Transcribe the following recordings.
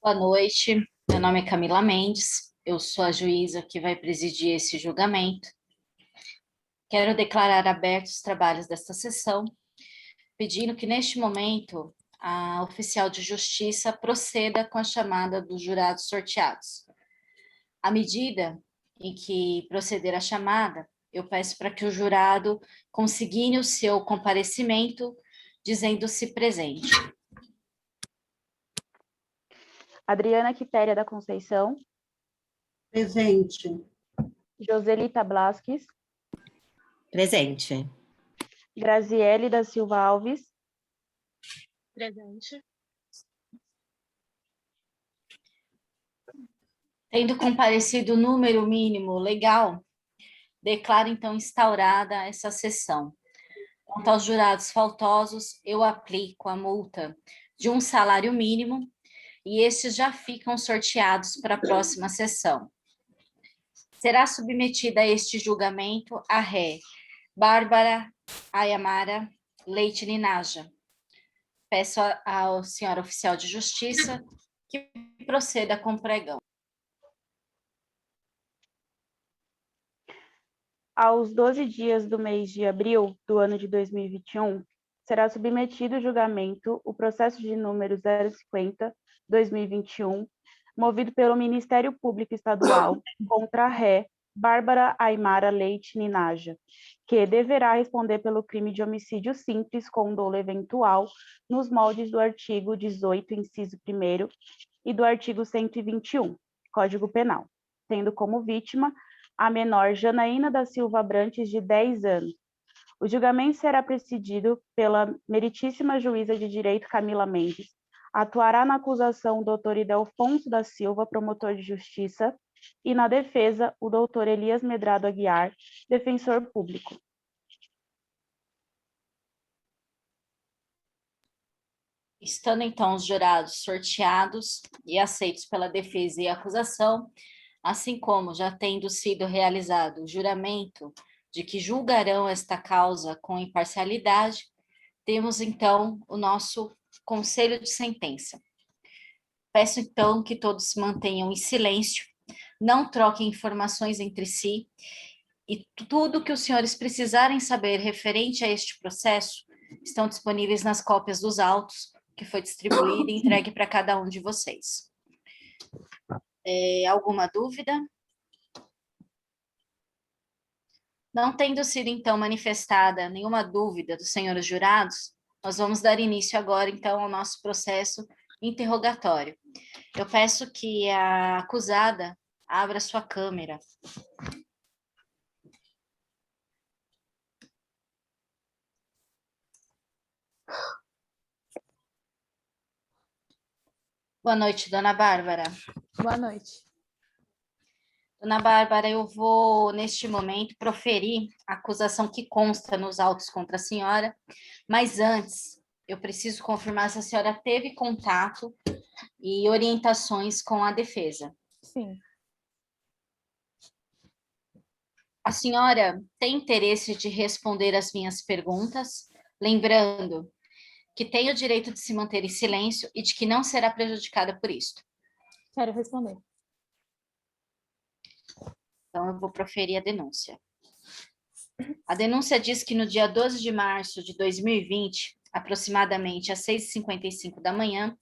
Boa noite, meu nome é Camila Mendes, eu sou a juíza que vai presidir esse julgamento. Quero declarar abertos os trabalhos desta sessão, pedindo que neste momento a oficial de justiça proceda com a chamada dos jurados sorteados. À medida em que proceder a chamada, eu peço para que o jurado consigne o seu comparecimento, dizendo-se presente. Adriana Quitéria da Conceição, Presente. Joselita Blasques, Presente. Graziele da Silva Alves, Presente. Tendo comparecido o número mínimo legal, declaro então instaurada essa sessão. Quanto aos jurados faltosos, eu aplico a multa de um salário mínimo e estes já ficam sorteados para a próxima sessão. Será submetida a este julgamento a ré Bárbara Ayamara Leite Linaja. Peço ao senhor oficial de justiça que proceda com o pregão. aos 12 dias do mês de abril do ano de 2021, será submetido ao julgamento o processo de número 050-2021, movido pelo Ministério Público Estadual contra a ré Bárbara Aymara Leite Ninaja, que deverá responder pelo crime de homicídio simples com dolo eventual, nos moldes do artigo 18, inciso 1º, e do artigo 121, Código Penal, tendo como vítima a menor Janaína da Silva Abrantes, de 10 anos. O julgamento será presidido pela meritíssima juíza de direito Camila Mendes. Atuará na acusação o doutor Idelfonso da Silva, promotor de justiça, e na defesa o doutor Elias Medrado Aguiar, defensor público. Estando então os jurados sorteados e aceitos pela defesa e acusação, assim como já tendo sido realizado o juramento de que julgarão esta causa com imparcialidade, temos então o nosso conselho de sentença. Peço então que todos se mantenham em silêncio, não troquem informações entre si e tudo que os senhores precisarem saber referente a este processo estão disponíveis nas cópias dos autos que foi distribuído e entregue para cada um de vocês. Alguma dúvida? Não tendo sido, então, manifestada nenhuma dúvida dos senhores jurados, nós vamos dar início agora, então, ao nosso processo interrogatório. Eu peço que a acusada abra sua câmera. Boa noite, dona Bárbara. Boa noite. Dona Bárbara, eu vou, neste momento, proferir a acusação que consta nos autos contra a senhora, mas antes, eu preciso confirmar se a senhora teve contato e orientações com a defesa. Sim. A senhora tem interesse de responder as minhas perguntas, lembrando que tem o direito de se manter em silêncio e de que não será prejudicada por isto. Quero responder. Então, eu vou proferir a denúncia. A denúncia diz que no dia 12 de março de 2020, aproximadamente às 6h55 da manhã,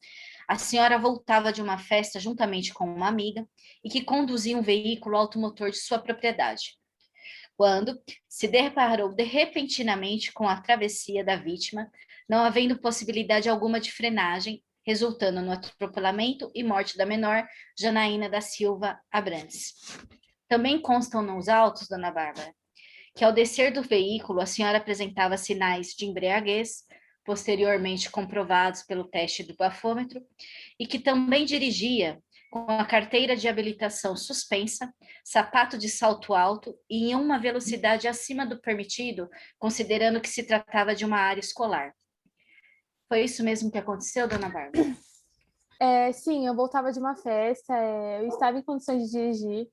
a senhora voltava de uma festa juntamente com uma amiga e que conduzia um veículo automotor de sua propriedade, quando se deparou repentinamente com a travessia da vítima, não havendo possibilidade alguma de frenagem, resultando no atropelamento e morte da menor Janaína da Silva Abrantes. Também constam nos autos, dona Bárbara, que ao descer do veículo a senhora apresentava sinais de embriaguez, posteriormente comprovados pelo teste do bafômetro, e que também dirigia com a carteira de habilitação suspensa, sapato de salto alto e em uma velocidade acima do permitido, considerando que se tratava de uma área escolar. Foi isso mesmo que aconteceu, dona Bárbara? Sim, eu voltava de uma festa, eu estava em condições de dirigir,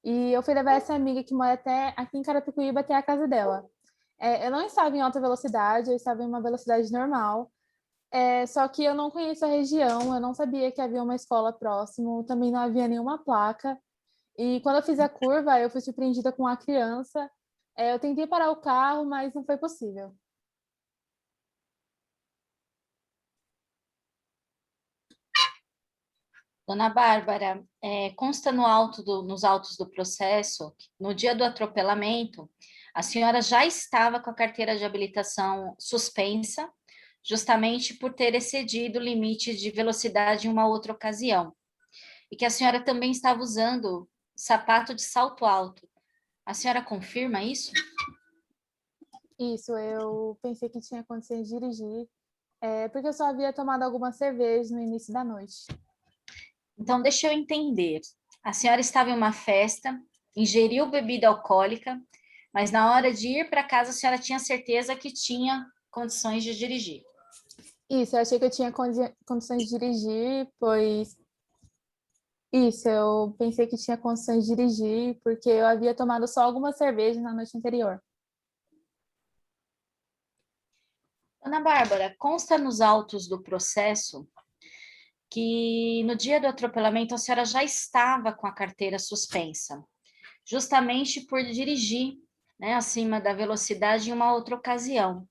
e eu fui levar essa amiga que mora até aqui em Carapicuíba até a casa dela. Eu não estava em alta velocidade, eu estava em uma velocidade normal. Só que eu não conheço a região, eu não sabia que havia uma escola próximo, também não havia nenhuma placa. E quando eu fiz a curva, eu fui surpreendida com a criança. Eu tentei parar o carro, mas não foi possível. Dona Bárbara, consta nos autos do processo, que no dia do atropelamento, a senhora já estava com a carteira de habilitação suspensa, justamente por ter excedido o limite de velocidade em uma outra ocasião. E que a senhora também estava usando sapato de salto alto. A senhora confirma isso? Isso, eu pensei que tinha condições de dirigir, porque eu só havia tomado algumas cervejas no início da noite. Então, deixa eu entender. A senhora estava em uma festa, ingeriu bebida alcoólica, mas na hora de ir para casa, a senhora tinha certeza que tinha condições de dirigir. Isso, eu achei que eu tinha condições de dirigir, pois... Isso, eu pensei que tinha condições de dirigir, porque eu havia tomado só algumas cervejas na noite anterior. Ana Bárbara, consta nos autos do processo que no dia do atropelamento a senhora já estava com a carteira suspensa, justamente por dirigir, né, acima da velocidade em uma outra ocasião.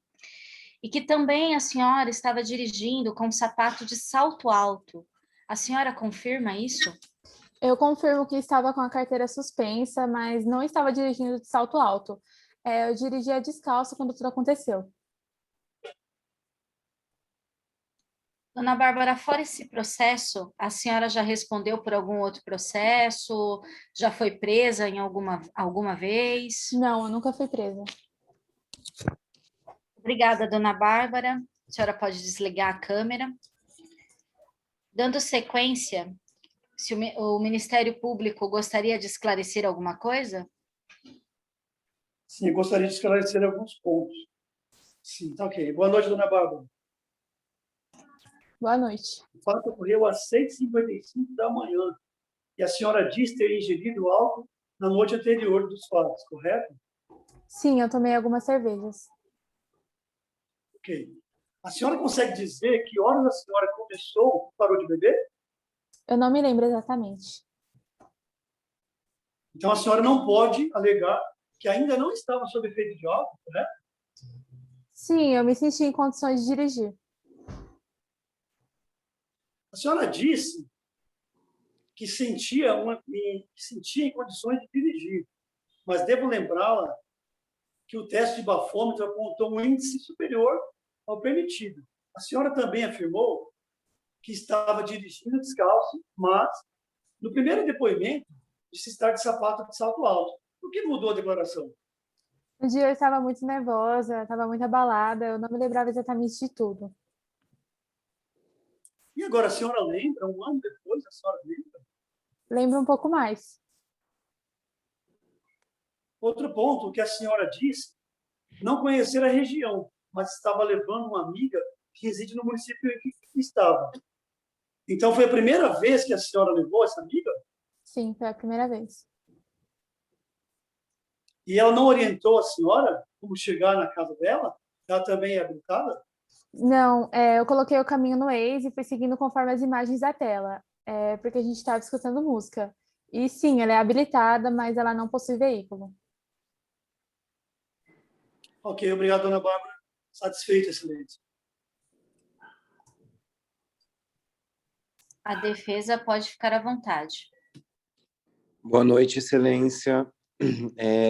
E que também a senhora estava dirigindo com um sapato de salto alto. A senhora confirma isso? Eu confirmo que estava com a carteira suspensa, mas não estava dirigindo de salto alto. Eu dirigia descalço quando tudo aconteceu. Dona Bárbara, fora esse processo, a senhora já respondeu por algum outro processo? Já foi presa em alguma vez? Não, eu nunca fui presa. Obrigada, dona Bárbara. A senhora pode desligar a câmera. Dando sequência, se o Ministério Público gostaria de esclarecer alguma coisa? Sim, eu gostaria de esclarecer alguns pontos. Sim, tá ok. Boa noite, dona Bárbara. Boa noite. O fato ocorreu às 6h55 da manhã e a senhora diz ter ingerido álcool na noite anterior dos fatos, correto? Sim, eu tomei algumas cervejas. Ok. A senhora consegue dizer que horas a senhora começou e parou de beber? Eu não me lembro exatamente. Então, a senhora não pode alegar que ainda não estava sob efeito de álcool, correto? Sim, eu me senti em condições de dirigir. A senhora disse que sentia em condições de dirigir, mas devo lembrá-la que o teste de bafômetro apontou um índice superior ao permitido. A senhora também afirmou que estava dirigindo descalço, mas, no primeiro depoimento, disse estar de sapato de salto alto. Por que mudou a declaração? No dia eu estava muito nervosa, estava muito abalada, eu não me lembrava exatamente de tudo. E agora, a senhora lembra? Um ano depois, a senhora lembra? Lembro um pouco mais. Outro ponto que a senhora disse, não conhecer a região, mas estava levando uma amiga que reside no município em que estava. Então, foi a primeira vez que a senhora levou essa amiga? Sim, foi a primeira vez. E ela não orientou a senhora como chegar na casa dela? Ela também é habilitada? Não, eu coloquei o caminho no Waze e fui seguindo conforme as imagens da tela, porque a gente estava escutando música. E sim, ela é habilitada, mas ela não possui veículo. Ok, obrigado, dona Bárbara. Satisfeito, excelente. A defesa pode ficar à vontade. Boa noite, Excelência.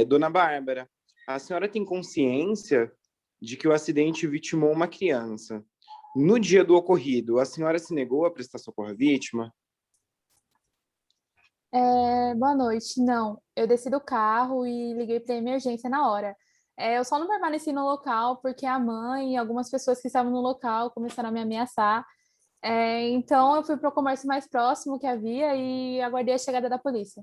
Dona Bárbara, a senhora tem consciência de que o acidente vitimou uma criança. No dia do ocorrido, a senhora se negou a prestar socorro à vítima? Boa noite. Não, eu desci do carro e liguei para a emergência na hora. Eu só não permaneci no local porque a mãe e algumas pessoas que estavam no local começaram a me ameaçar. Então, eu fui para o comércio mais próximo que havia e aguardei a chegada da polícia.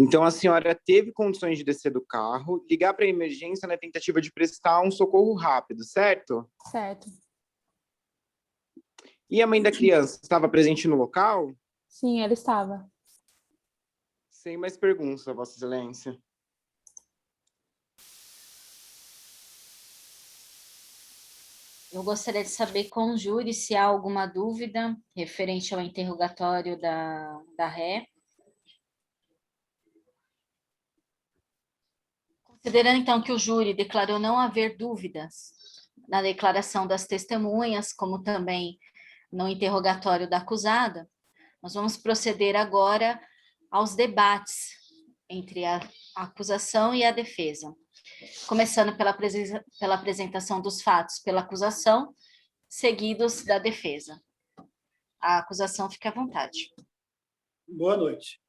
Então, a senhora teve condições de descer do carro, ligar para a emergência na tentativa de prestar um socorro rápido, certo? Certo. E a mãe da criança estava presente no local? Sim, ela estava. Sem mais perguntas, Vossa Excelência. Eu gostaria de saber com o júri se há alguma dúvida referente ao interrogatório da ré. Considerando, então, que o júri declarou não haver dúvidas na declaração das testemunhas, como também no interrogatório da acusada, nós vamos proceder agora aos debates entre a acusação e a defesa. Começando pela apresentação dos fatos pela acusação, seguidos da defesa. A acusação fica à vontade. Boa noite.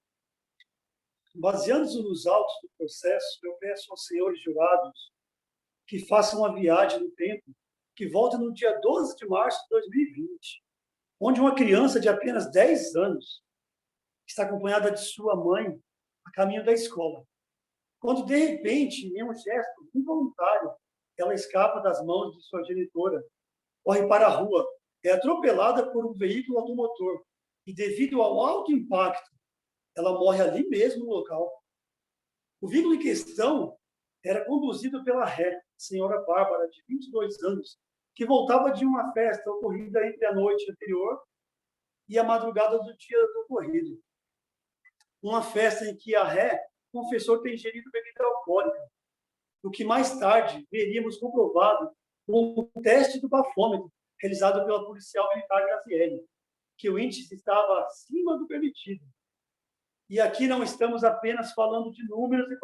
Baseando-nos nos autos do processo, eu peço aos senhores jurados que façam uma viagem no tempo que volta no dia 12 de março de 2020, onde uma criança de apenas 10 anos está acompanhada de sua mãe a caminho da escola. Quando, de repente, em um gesto involuntário, ela escapa das mãos de sua genitora, corre para a rua, é atropelada por um veículo automotor e, devido ao alto impacto, ela morre ali mesmo no local. O veículo em questão era conduzido pela ré, senhora Bárbara, de 22 anos, que voltava de uma festa ocorrida entre a noite anterior e a madrugada do dia do ocorrido. Uma festa em que a ré confessou ter ingerido bebida alcoólica, o que mais tarde veríamos comprovado com o teste do bafômetro realizado pela policial militar Grazielli, que o índice estava acima do permitido. E aqui não estamos apenas falando de números e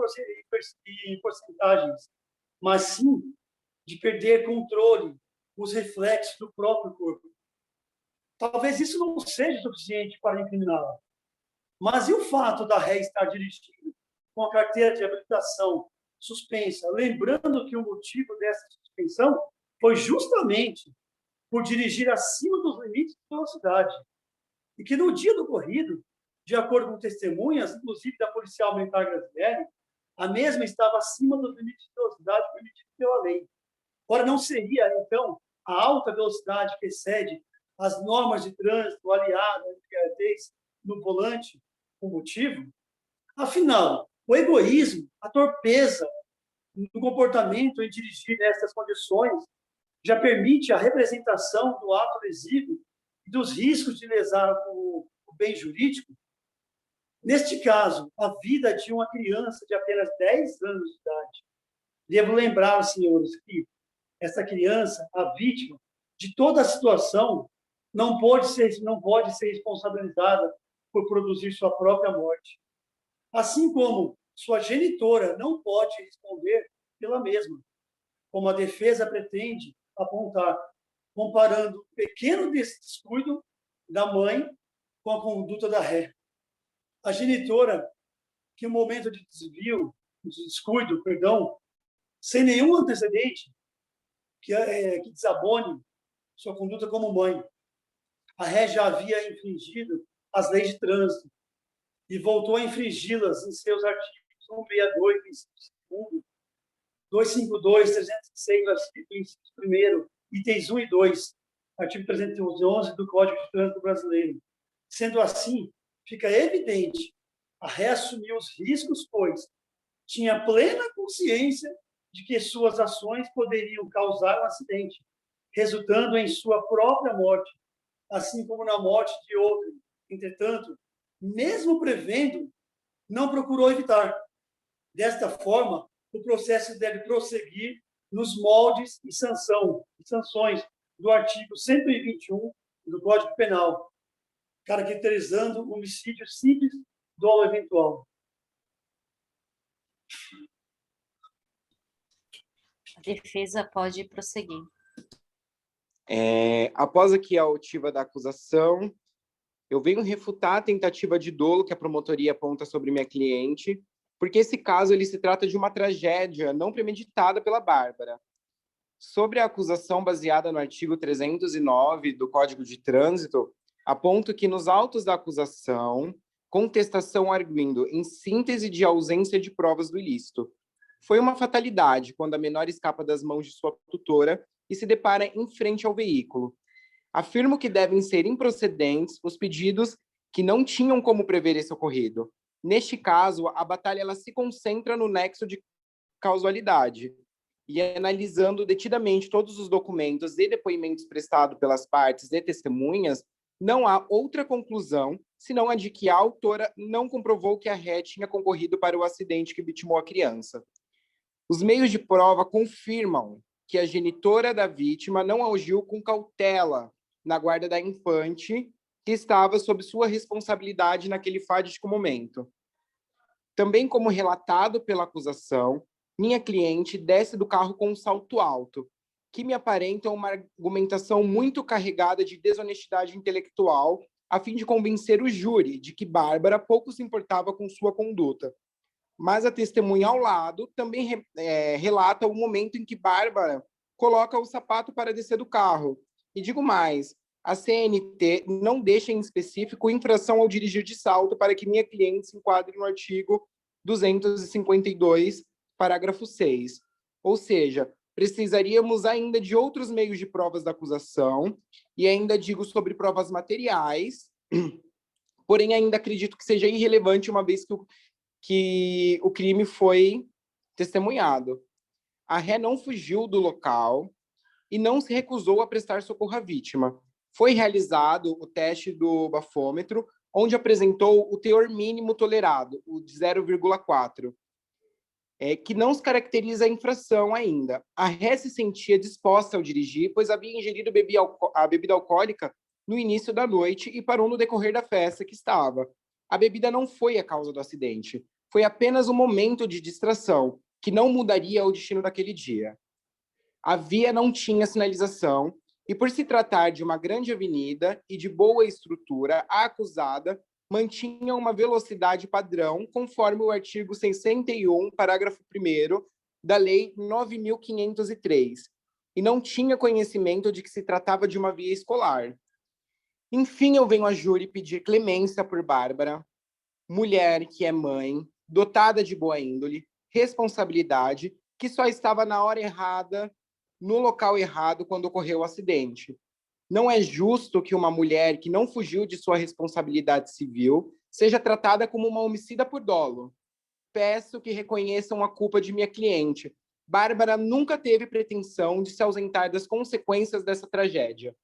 porcentagens, mas sim de perder controle, os reflexos do próprio corpo. Talvez isso não seja suficiente para incriminá-la. Mas e o fato da ré estar dirigindo com a carteira de habilitação suspensa, lembrando que o motivo dessa suspensão foi justamente por dirigir acima dos limites de velocidade, e que no dia do ocorrido, de acordo com testemunhas, inclusive da policial militar Grazielli, a mesma estava acima dos limites de velocidade permitidos pela lei. Ora, não seria, então, a alta velocidade que excede as normas de trânsito aliada à embriaguez no volante o motivo? Afinal, o egoísmo, a torpeza no comportamento em dirigir nessas condições já permite a representação do ato lesivo e dos riscos de lesar o bem jurídico. Neste caso, a vida de uma criança de apenas 10 anos de idade. Devo lembrar, senhores, que essa criança, a vítima de toda a situação, não pode ser responsabilizada por produzir sua própria morte. Assim como sua genitora não pode responder pela mesma, como a defesa pretende apontar, comparando o pequeno descuido da mãe com a conduta da ré. A genitora, que no momento de descuido, sem nenhum antecedente que desabone sua conduta como mãe. A ré já havia infringido as leis de trânsito e voltou a infringi-las em seus artigos 162, 252, 306, artigo 1º, itens 1 e 2, artigo 311 do Código de Trânsito Brasileiro. Sendo assim, fica evidente, a ré assumiu os riscos, pois tinha plena consciência de que suas ações poderiam causar um acidente, resultando em sua própria morte, assim como na morte de outro. Entretanto, mesmo prevendo, não procurou evitar. Desta forma, o processo deve prosseguir nos moldes e sanções do artigo 121 do Código Penal, caracterizando o homicídio simples dolo eventual. A defesa pode prosseguir. Após aqui a oitiva da acusação, eu venho refutar a tentativa de dolo que a promotoria aponta sobre minha cliente, porque esse caso ele se trata de uma tragédia não premeditada pela Bárbara. Sobre a acusação baseada no artigo 309 do Código de Trânsito, aponto que nos autos da acusação, contestação arguindo em síntese de ausência de provas do ilícito. Foi uma fatalidade quando a menor escapa das mãos de sua tutora e se depara em frente ao veículo. Afirmo que devem ser improcedentes os pedidos que não tinham como prever esse ocorrido. Neste caso, a batalha ela se concentra no nexo de causalidade. e analisando detidamente todos os documentos e depoimentos prestados pelas partes e testemunhas, não há outra conclusão senão a de que a autora não comprovou que a ré tinha concorrido para o acidente que vitimou a criança. Os meios de prova confirmam que a genitora da vítima não agiu com cautela na guarda da infante, que estava sob sua responsabilidade naquele fatídico momento. Também, como relatado pela acusação, minha cliente desce do carro com um salto alto, que me aparenta uma argumentação muito carregada de desonestidade intelectual, a fim de convencer o júri de que Bárbara pouco se importava com sua conduta. Mas a testemunha ao lado também relata o momento em que Bárbara coloca o sapato para descer do carro. E digo mais, a CNT não deixa em específico infração ao dirigir de salto para que minha cliente se enquadre no artigo 252, parágrafo 6. Ou seja, precisaríamos ainda de outros meios de provas da acusação, e ainda digo sobre provas materiais, porém ainda acredito que seja irrelevante, uma vez que o crime foi testemunhado. A ré não fugiu do local e não se recusou a prestar socorro à vítima. Foi realizado o teste do bafômetro, onde apresentou o teor mínimo tolerado, o de 0,4, que não se caracteriza a infração ainda. A ré se sentia disposta ao dirigir, pois havia ingerido a bebida alcoólica no início da noite e parou no decorrer da festa que estava. A bebida não foi a causa do acidente. Foi apenas um momento de distração, que não mudaria o destino daquele dia. A via não tinha sinalização, e por se tratar de uma grande avenida e de boa estrutura, a acusada mantinha uma velocidade padrão, conforme o artigo 61, parágrafo 1º da Lei 9.503, e não tinha conhecimento de que se tratava de uma via escolar. Enfim, eu venho a júri pedir clemência por Bárbara, mulher que é mãe, dotada de boa índole, responsabilidade, que só estava na hora errada, no local errado quando ocorreu o acidente. Não é justo que uma mulher que não fugiu de sua responsabilidade civil seja tratada como uma homicida por dolo. Peço que reconheçam a culpa de minha cliente. Bárbara nunca teve pretensão de se ausentar das consequências dessa tragédia.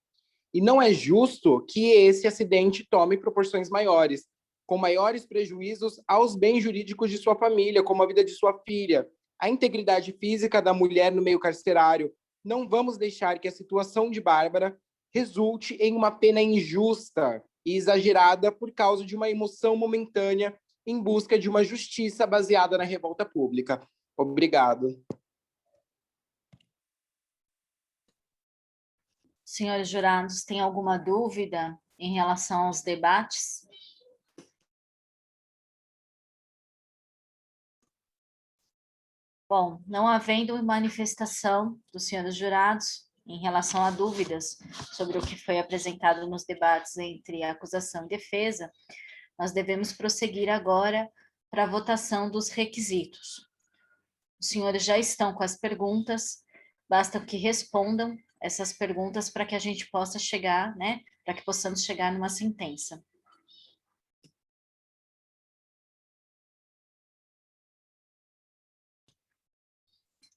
E não é justo que esse acidente tome proporções maiores, com maiores prejuízos aos bens jurídicos de sua família, como a vida de sua filha, a integridade física da mulher no meio carcerário. Não vamos deixar que a situação de Bárbara resulte em uma pena injusta e exagerada por causa de uma emoção momentânea em busca de uma justiça baseada na revolta pública. Obrigado. Senhores jurados, tem alguma dúvida em relação aos debates? Bom, não havendo manifestação dos senhores jurados em relação a dúvidas sobre o que foi apresentado nos debates entre a acusação e defesa, nós devemos prosseguir agora para a votação dos requisitos. Os senhores já estão com as perguntas, basta que respondam essas perguntas para que a gente possa chegar, né, para que possamos chegar numa sentença.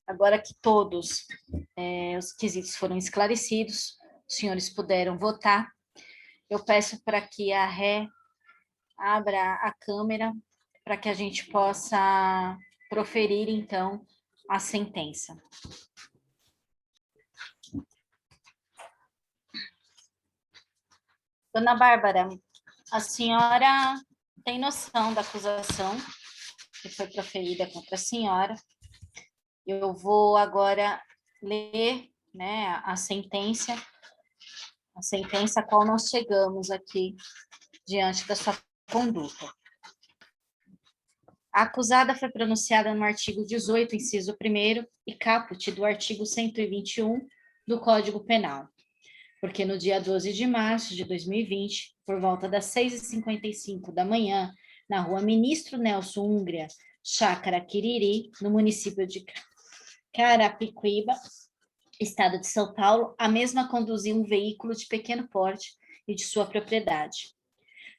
Agora que todos os quesitos foram esclarecidos, os senhores puderam votar, eu peço para que a ré abra a câmera para que a gente possa proferir, então, a sentença. Dona Bárbara, a senhora tem noção da acusação que foi proferida contra a senhora. Eu vou agora ler, né, a sentença a qual nós chegamos aqui diante da sua conduta. A acusada foi pronunciada no artigo 18, inciso 1º, e caput do artigo 121 do Código Penal, porque no dia 12 de março de 2020, por volta das 6h55 da manhã, na rua Ministro Nelson Hungria, Chácara Quiriri, no município de Carapicuíba, estado de São Paulo, a mesma conduzia um veículo de pequeno porte e de sua propriedade.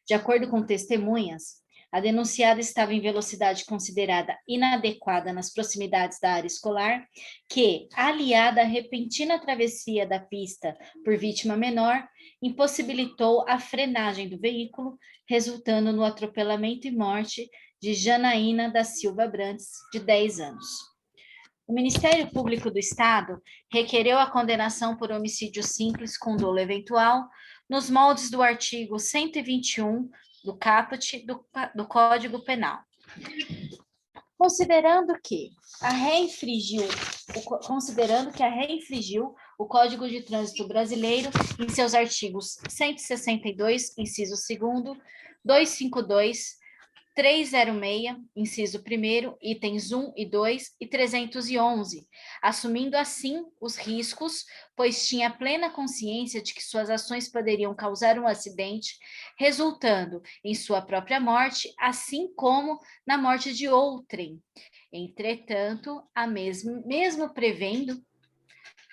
De acordo com testemunhas, A denunciada estava em velocidade considerada inadequada nas proximidades da área escolar, que, aliada à repentina travessia da pista por vítima menor, impossibilitou a frenagem do veículo, resultando no atropelamento e morte de Janaína da Silva Brandes, de 10 anos. O Ministério Público do Estado requereu a condenação por homicídio simples com dolo eventual, nos moldes do artigo 121 do caput do Código Penal. Considerando que a ré infringiu o Código de Trânsito Brasileiro em seus artigos 162, inciso 2º, 252, 306, inciso 1º, itens 1 e 2 e 311, assumindo assim os riscos, pois tinha plena consciência de que suas ações poderiam causar um acidente, resultando em sua própria morte, assim como na morte de outrem. Entretanto, mesmo prevendo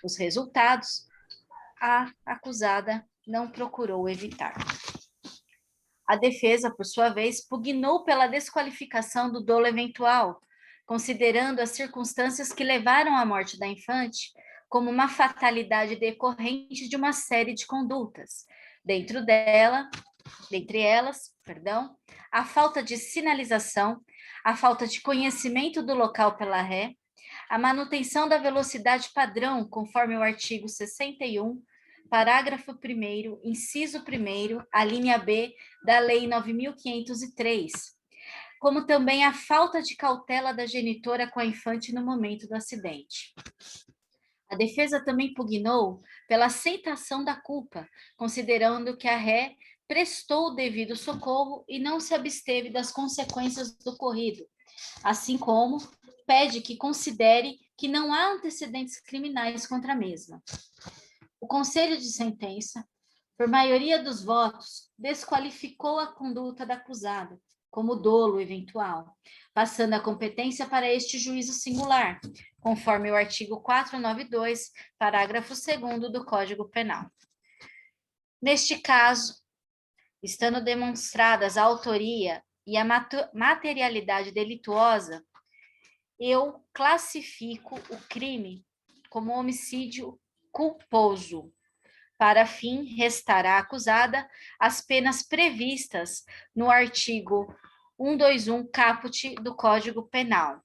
os resultados, a acusada não procurou evitar. A defesa, por sua vez, pugnou pela desqualificação do dolo eventual, considerando as circunstâncias que levaram à morte da infante como uma fatalidade decorrente de uma série de condutas, dentre elas, a falta de sinalização, a falta de conhecimento do local pela ré, a manutenção da velocidade padrão, conforme o artigo 61, parágrafo 1º, inciso 1º, a linha B da Lei 9.503, como também a falta de cautela da genitora com a infante no momento do acidente. A defesa também pugnou pela aceitação da culpa, considerando que a ré prestou o devido socorro e não se absteve das consequências do ocorrido, assim como pede que considere que não há antecedentes criminais contra a mesma. O Conselho de Sentença, por maioria dos votos, desqualificou a conduta da acusada como dolo eventual, passando a competência para este juízo singular, conforme o artigo 492, parágrafo 2º do Código Penal. Neste caso, estando demonstradas a autoria e a materialidade delituosa, eu classifico o crime como homicídio culposo. Para fim, restará acusada as penas previstas no artigo 121 caput do Código Penal.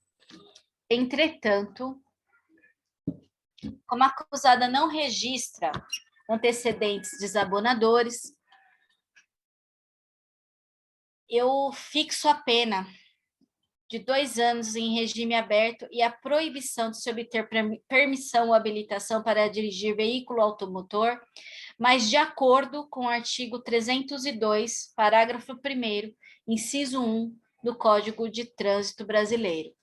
Entretanto, como a acusada não registra antecedentes desabonadores, eu fixo a pena de 2 anos em regime aberto e a proibição de se obter permissão ou habilitação para dirigir veículo automotor, mas de acordo com o artigo 302, parágrafo 1º, inciso 1 do Código de Trânsito Brasileiro.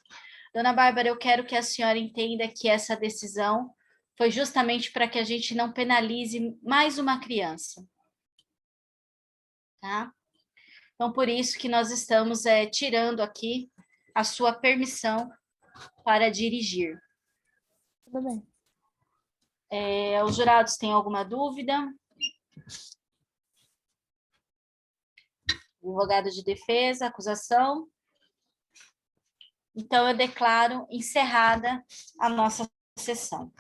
Dona Bárbara, eu quero que a senhora entenda que essa decisão foi justamente para que a gente não penalize mais uma criança. Tá? Então, por isso que nós estamos tirando aqui a sua permissão para dirigir. Tudo bem. Os jurados têm alguma dúvida? Advogado de defesa, acusação? Então, eu declaro encerrada a nossa sessão.